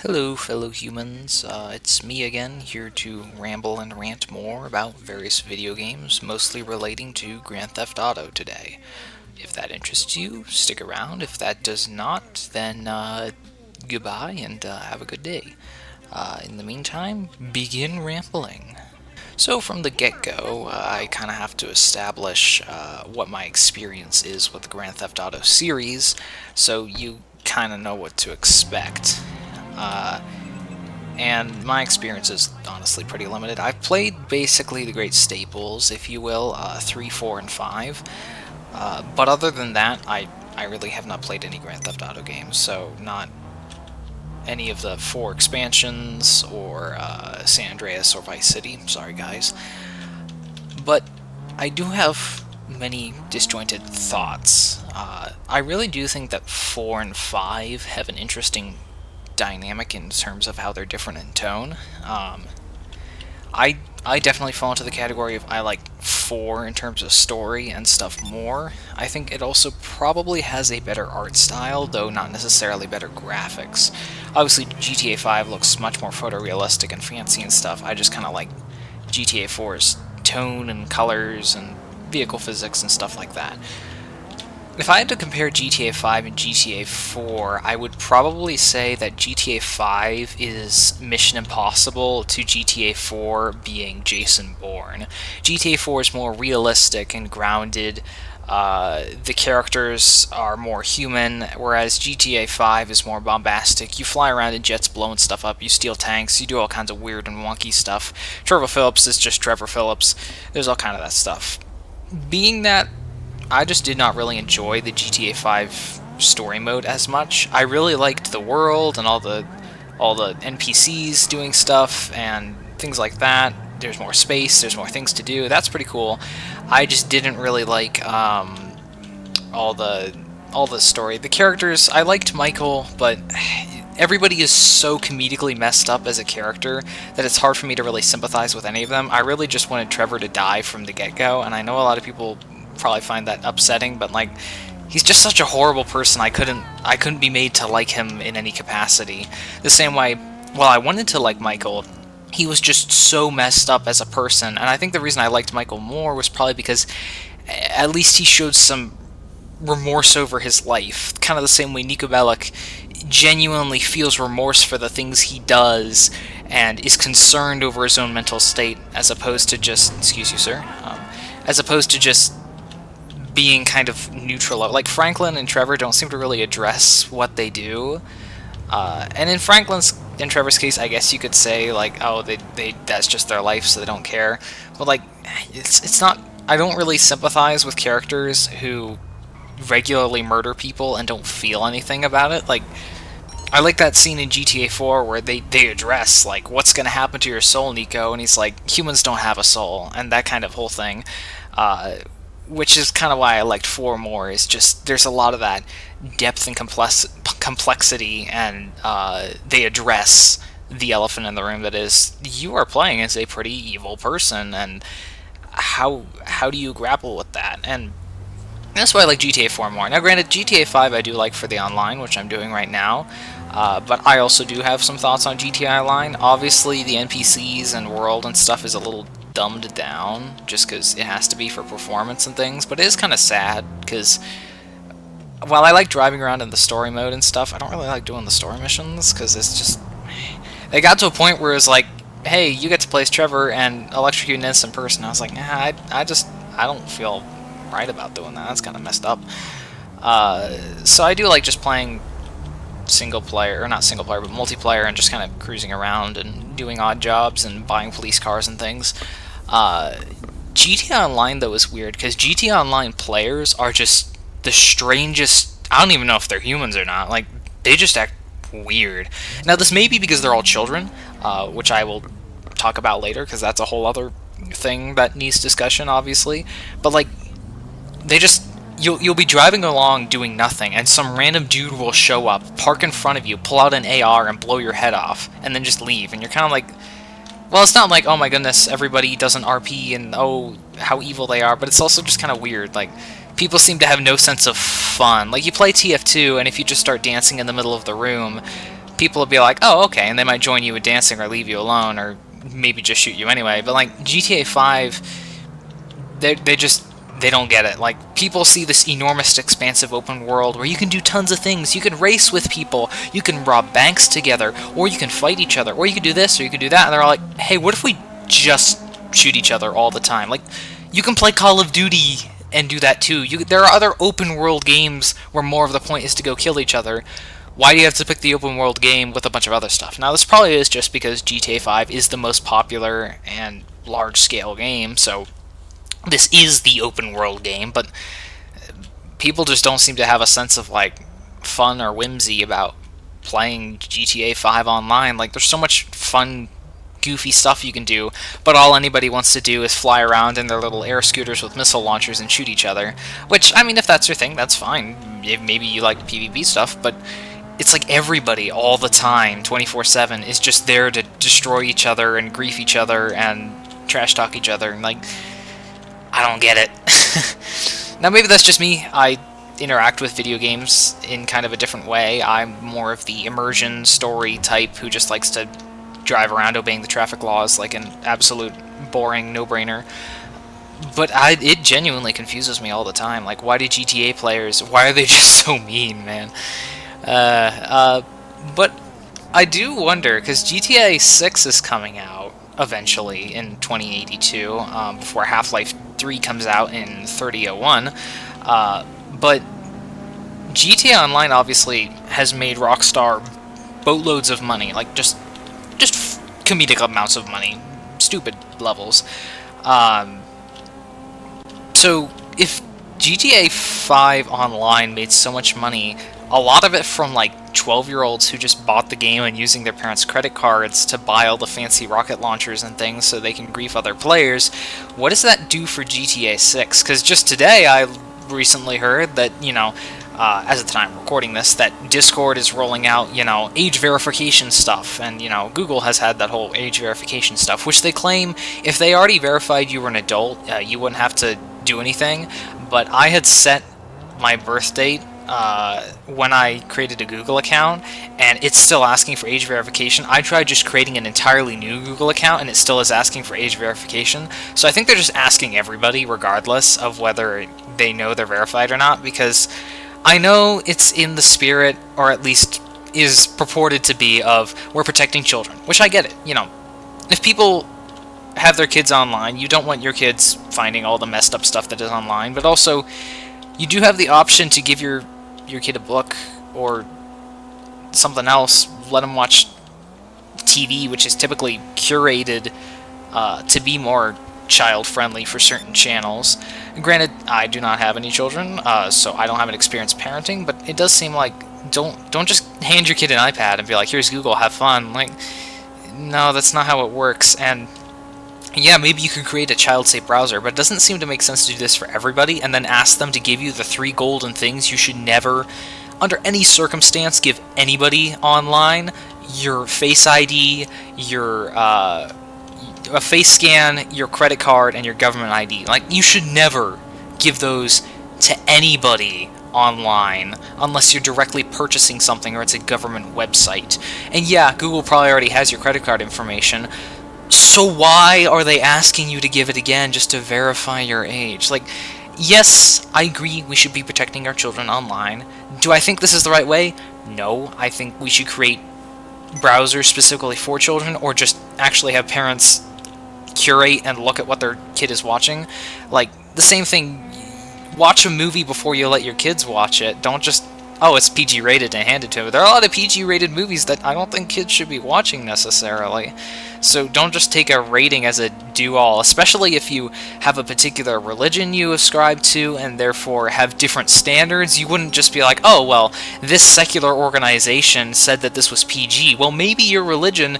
Hello, fellow humans. It's me again, here to ramble and rant more about various video games, mostly relating to Grand Theft Auto today. If that interests you, stick around. If that does not, then goodbye and have a good day. In the meantime, begin rambling. So, from the get go, I kind of have to establish what my experience is with the Grand Theft Auto series, so you kind of know what to expect. Uh, and my experience is honestly pretty limited. I've played basically the great staples, if you will, 3, 4, and 5. But other than that, I really have not played any Grand Theft Auto games, so not any of the 4 expansions, or San Andreas or Vice City. Sorry, guys. But I do have many disjointed thoughts. I really do think that 4 and 5 have an interesting dynamic in terms of how they're different in tone. I definitely fall into the category of I like 4 in terms of story and stuff more. I think it also probably has a better art style, though not necessarily better graphics. Obviously, GTA 5 looks much more photorealistic and fancy and stuff. I just kind of like GTA 4's tone and colors and vehicle physics and stuff like that. If I had to compare GTA 5 and GTA 4, I would probably say that GTA 5 is Mission Impossible to GTA 4 being Jason Bourne. GTA 4 is more realistic and grounded. The characters are more human, whereas GTA 5 is more bombastic. You fly around in jets blowing stuff up, you steal tanks, you do all kinds of weird and wonky stuff. Trevor Phillips is just Trevor Phillips. There's all kind of that stuff. Being that I just did not really enjoy the GTA 5 story mode as much. I really liked the world and all the NPCs doing stuff and things like that. There's more space, there's more things to do. That's pretty cool. I just didn't really like all the story. The characters, I liked Michael, but everybody is so comedically messed up as a character that it's hard for me to really sympathize with any of them. I really just wanted Trevor to die from the get-go, and I know a lot of people probably find that upsetting, but like, he's just such a horrible person. I couldn't be made to like him in any capacity. The same way, while I wanted to like Michael, he was just so messed up as a person, and I think the reason I liked Michael more was probably because at least he showed some remorse over his life, kind of the same way Nico Bellic genuinely feels remorse for the things he does and is concerned over his own mental state, as opposed to just, excuse you, sir, as opposed to just being kind of neutral. Like, Franklin and Trevor don't seem to really address what they do. And in Franklin's and Trevor's case, I guess you could say, like, oh, they that's just their life, so they don't care. But, like, it's not... I don't really sympathize with characters who regularly murder people and don't feel anything about it. Like, I like that scene in GTA 4 where they address, like, what's gonna happen to your soul, Nico? And he's like, humans don't have a soul, and that kind of whole thing. Which is kind of why I liked 4 more, is just, there's a lot of that depth and complexity, and they address the elephant in the room that is, you are playing as a pretty evil person, and how do you grapple with that? And that's why I like GTA 4 more. Now, granted, GTA 5 I do like for the online, which I'm doing right now, but I also do have some thoughts on GTA Online. Obviously, the NPCs and world and stuff is a little dumbed down, just because it has to be for performance and things, but it is kind of sad, because while I like driving around in the story mode and stuff, I don't really like doing the story missions, because it's just... They got to a point where it's like, hey, you get to play as Trevor and electrocute an innocent person. I was like, nah, I don't feel right about doing that. That's kind of messed up. So I do like just playing single player, or not single player, but multiplayer, and just kind of cruising around and doing odd jobs and buying police cars and things. GTA Online, though, is weird, because GTA Online players are just the strangest... I don't even know if they're humans or not. Like, they just act weird. Now, this may be because they're all children, which I will talk about later, because that's a whole other thing that needs discussion, obviously. But, like, they just... You'll be driving along doing nothing, and some random dude will show up, park in front of you, pull out an AR, and blow your head off, and then just leave. And you're kind of like... Well, it's not like, oh my goodness, everybody doesn't RP, and oh, how evil they are, but it's also just kind of weird. Like, people seem to have no sense of fun. Like, you play TF2, and if you just start dancing in the middle of the room, people will be like, oh, okay, and they might join you with dancing or leave you alone, or maybe just shoot you anyway. But like GTA 5, they don't get it. Like, people see this enormous, expansive open world where you can do tons of things. You can race with people, you can rob banks together, or you can fight each other, or you can do this, or you can do that, and they're all like, hey, what if we just shoot each other all the time? Like, you can play Call of Duty and do that too. There are other open world games where more of the point is to go kill each other. Why do you have to pick the open world game with a bunch of other stuff? Now, this probably is just because GTA 5 is the most popular and large-scale game, so this is the open world game, but people just don't seem to have a sense of, like, fun or whimsy about playing GTA 5 online. Like, there's so much fun, goofy stuff you can do, but all anybody wants to do is fly around in their little air scooters with missile launchers and shoot each other. Which, I mean, if that's your thing, that's fine. Maybe you like PvP stuff, but it's like everybody all the time, 24/7, is just there to destroy each other and grief each other and trash talk each other, and, like, I don't get it. Now, maybe that's just me. I interact with video games in kind of a different way. I'm more of the immersion story type who just likes to drive around obeying the traffic laws like an absolute boring no-brainer. But it genuinely confuses me all the time. Like, why do GTA players, why are they just so mean, man? But I do wonder, because GTA 6 is coming out eventually in 2082, before Half-Life 3 comes out in 3001, but GTA Online obviously has made Rockstar boatloads of money, like just comedic amounts of money, stupid levels. So if GTA 5 Online made so much money, a lot of it from like 12-year-olds who just bought the game and using their parents' credit cards to buy all the fancy rocket launchers and things so they can grief other players, what does that do for GTA 6? Because just today I recently heard that, you know, as of the time I'm recording this, that Discord is rolling out, you know, age verification stuff, and, you know, Google has had that whole age verification stuff, which they claim if they already verified you were an adult, you wouldn't have to do anything. But I had set my birth date when I created a Google account, and it's still asking for age verification. I tried just creating an entirely new Google account, and it still is asking for age verification. So I think they're just asking everybody, regardless of whether they know they're verified or not, because I know it's in the spirit, or at least is purported to be, of we're protecting children, which I get it. You know, if people have their kids online, you don't want your kids finding all the messed up stuff that is online, but also you do have the option to give your kid a book or something else, let them watch TV, which is typically curated to be more child-friendly for certain channels. Granted, I do not have any children, so I don't have an experience parenting, but it does seem like don't just hand your kid an iPad and be like, here's Google, have fun. Like, no, that's not how it works. And yeah, maybe you can create a child-safe browser, but it doesn't seem to make sense to do this for everybody and then ask them to give you the 3 golden things you should never, under any circumstance, give anybody online: your Face ID, your a face scan, your credit card, and your government ID. Like, you should never give those to anybody online unless you're directly purchasing something or it's a government website. And yeah, Google probably already has your credit card information, so why are they asking you to give it again just to verify your age? Like, yes, I agree we should be protecting our children online. Do I think this is the right way? No, I think we should create browsers specifically for children, or just actually have parents curate and look at what their kid is watching. Like, the same thing, watch a movie before you let your kids watch it. Don't just, oh, it's PG rated and hand it to them. There are a lot of PG rated movies that I don't think kids should be watching necessarily. So don't just take a rating as a do-all, especially if you have a particular religion you ascribe to and therefore have different standards. You wouldn't just be like, oh, well, this secular organization said that this was PG. Well, maybe your religion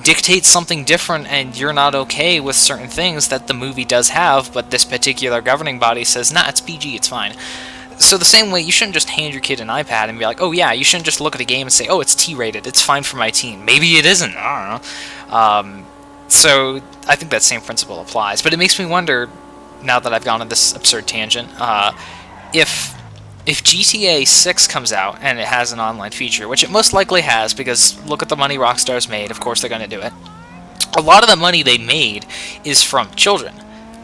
dictates something different and you're not okay with certain things that the movie does have, but this particular governing body says, nah, it's PG, it's fine. So the same way, you shouldn't just hand your kid an iPad and be like, oh yeah, you shouldn't just look at a game and say, oh, it's T-rated, it's fine for my teen. Maybe it isn't, I don't know. So I think that same principle applies. But it makes me wonder, now that I've gone on this absurd tangent, if if GTA 6 comes out and it has an online feature, which it most likely has, because look at the money Rockstar's made, of course they're going to do it. A lot of the money they made is from children,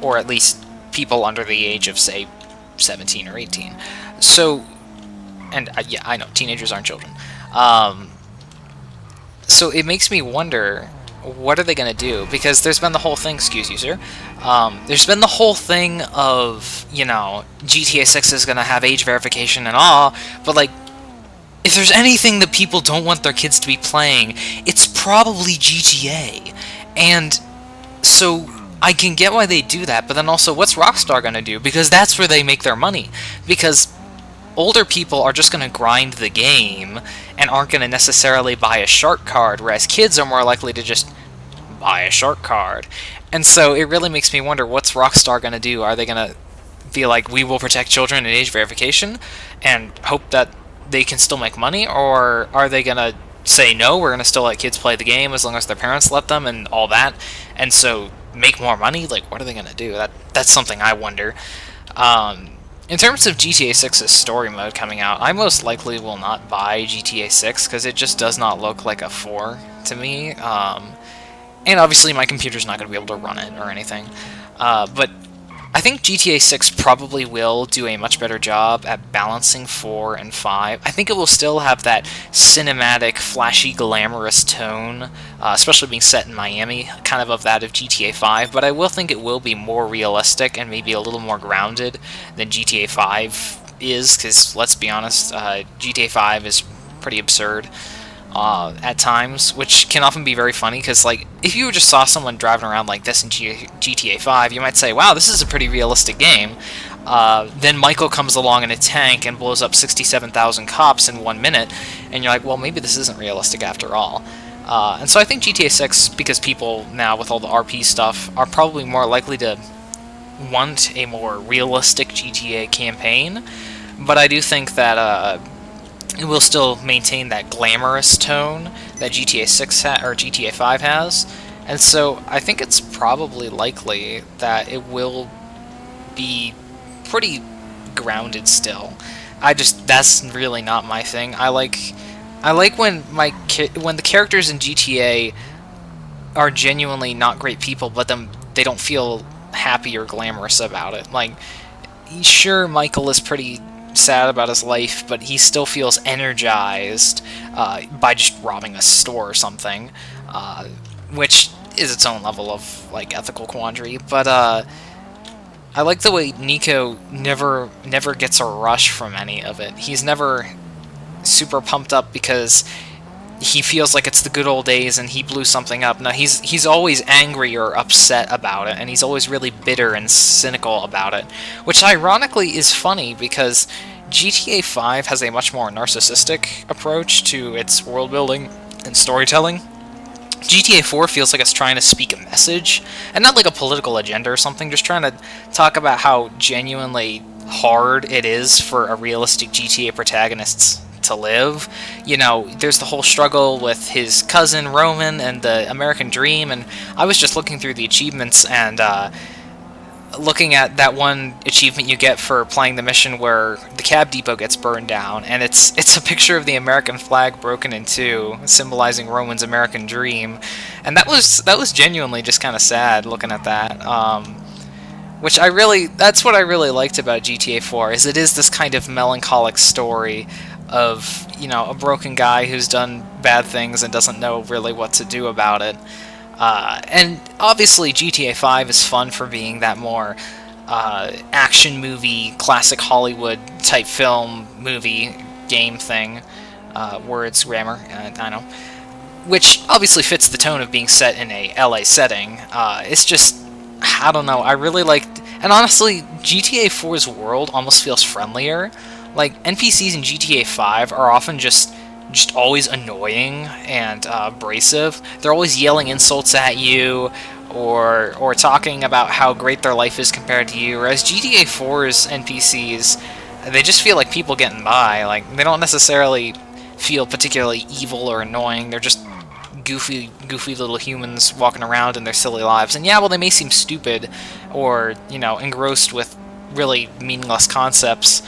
or at least people under the age of, say, 17 or 18. So, and yeah, I know, teenagers aren't children. So it makes me wonder, what are they going to do? Because there's been the whole thing, excuse you, sir. There's been the whole thing of, you know, GTA 6 is going to have age verification and all, but, like, if there's anything that people don't want their kids to be playing, it's probably GTA. And so I can get why they do that, but then also, what's Rockstar going to do? Because that's where they make their money. Because older people are just going to grind the game and aren't going to necessarily buy a shark card, whereas kids are more likely to just buy a shark card. And so it really makes me wonder, what's Rockstar going to do? Are they going to be like, we will protect children in age verification and hope that they can still make money? Or are they going to say, no, we're going to still let kids play the game as long as their parents let them and all that, and so make more money? Like, what are they going to do? That's something I wonder. In terms of GTA 6's story mode coming out, I most likely will not buy GTA 6 because it just does not look like a 4 to me. And obviously my computer's not going to be able to run it or anything. But I think GTA 6 probably will do a much better job at balancing 4 and 5. I think it will still have that cinematic, flashy, glamorous tone, especially being set in Miami, kind of that of GTA 5, but I will think it will be more realistic and maybe a little more grounded than GTA 5 is, because let's be honest, GTA 5 is pretty absurd at times, which can often be very funny, because, like, if you just saw someone driving around like this in GTA 5, you might say, wow, this is a pretty realistic game. Then Michael comes along in a tank and blows up 67,000 cops in 1 minute, and you're like, well, maybe this isn't realistic after all. And so I think GTA 6, because people now, with all the RP stuff, are probably more likely to want a more realistic GTA campaign, but I do think that it will still maintain that glamorous tone that GTA 6 or GTA 5 has, and so I think it's probably likely that it will be pretty grounded still. That's really not my thing. I like when when the characters in GTA are genuinely not great people, but they don't feel happy or glamorous about it. Like, sure, Michael is pretty sad about his life, but he still feels energized by just robbing a store or something, which is its own level of, like, ethical quandary. But I like the way Nico never gets a rush from any of it. He's never super pumped up because he feels like it's the good old days and he blew something up. No, he's always angry or upset about it, and he's always really bitter and cynical about it, which ironically is funny because GTA 5 has a much more narcissistic approach to its world building and storytelling. GTA 4 feels like it's trying to speak a message, and not like a political agenda or something, just trying to talk about how genuinely hard it is for a realistic GTA protagonist to live. You know, there's the whole struggle with his cousin Roman and the American dream, and I was just looking through the achievements and looking at that one achievement you get for playing the mission where the cab depot gets burned down, and it's a picture of the American flag broken in two, symbolizing Roman's American dream, and that was genuinely just kind of sad looking at that. That's what I really liked about GTA 4, is it is this kind of melancholic story of, you know, a broken guy who's done bad things and doesn't know really what to do about it. And obviously GTA 5 is fun for being that more action movie, classic Hollywood type film, movie, game thing. Words, grammar, I know. Which obviously fits the tone of being set in a LA setting. It's just, I don't know, I really liked, and honestly, GTA 4's world almost feels friendlier. Like, NPCs in GTA 5 are often just always annoying and abrasive. They're always yelling insults at you, or talking about how great their life is compared to you, whereas GTA 4's NPCs, they just feel like people getting by. Like, they don't necessarily feel particularly evil or annoying, they're just goofy little humans walking around in their silly lives. And yeah, well, they may seem stupid, or, you know, engrossed with really meaningless concepts,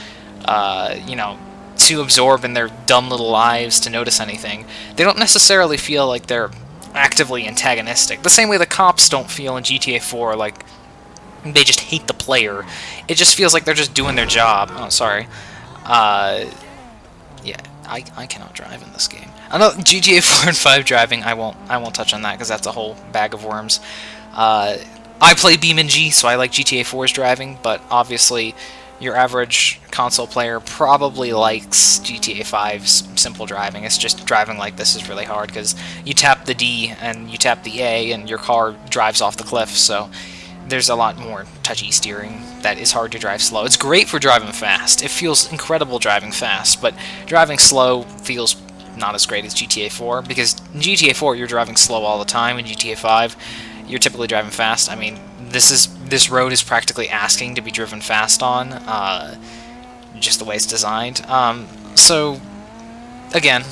you know, too absorbed in their dumb little lives to notice anything. They don't necessarily feel like they're actively antagonistic. The same way the cops don't feel in GTA 4 like they just hate the player. It just feels like they're just doing their job. Oh, sorry. Yeah, I cannot drive in this game. I know GTA 4 and 5 driving, I won't touch on that because that's a whole bag of worms. I play BeamNG, so I like GTA 4's driving, but obviously your average console player probably likes GTA 5's simple driving. It's just driving like this is really hard because you tap the D and you tap the A and your car drives off the cliff, so there's a lot more touchy steering that is hard to drive slow. It's great for driving fast. It feels incredible driving fast, but driving slow feels not as great as GTA 4, because in GTA 4 you're driving slow all the time. In GTA 5 you're typically driving fast. I mean, this road is practically asking to be driven fast on, just the way it's designed. So, again,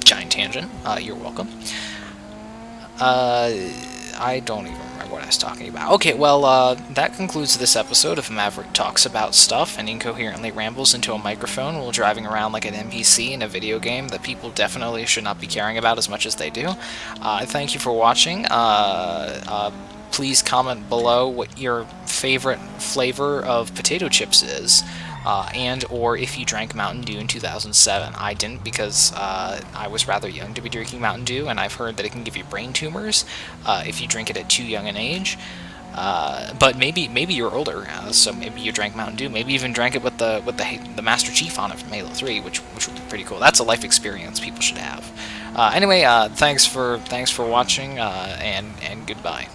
giant tangent. You're welcome. I don't even remember what I was talking about. Okay, well, that concludes this episode of Maverick Talks About Stuff and incoherently rambles into a microphone while driving around like an NPC in a video game that people definitely should not be caring about as much as they do. Thank you for watching. Please comment below what your favorite flavor of potato chips is, and or if you drank Mountain Dew in 2007. I didn't, because I was rather young to be drinking Mountain Dew, and I've heard that it can give you brain tumors if you drink it at too young an age. But maybe you're older, so maybe you drank Mountain Dew. Maybe even drank it with the Master Chief on it from Halo 3, which would be pretty cool. That's a life experience people should have. Anyway, thanks for watching, and goodbye.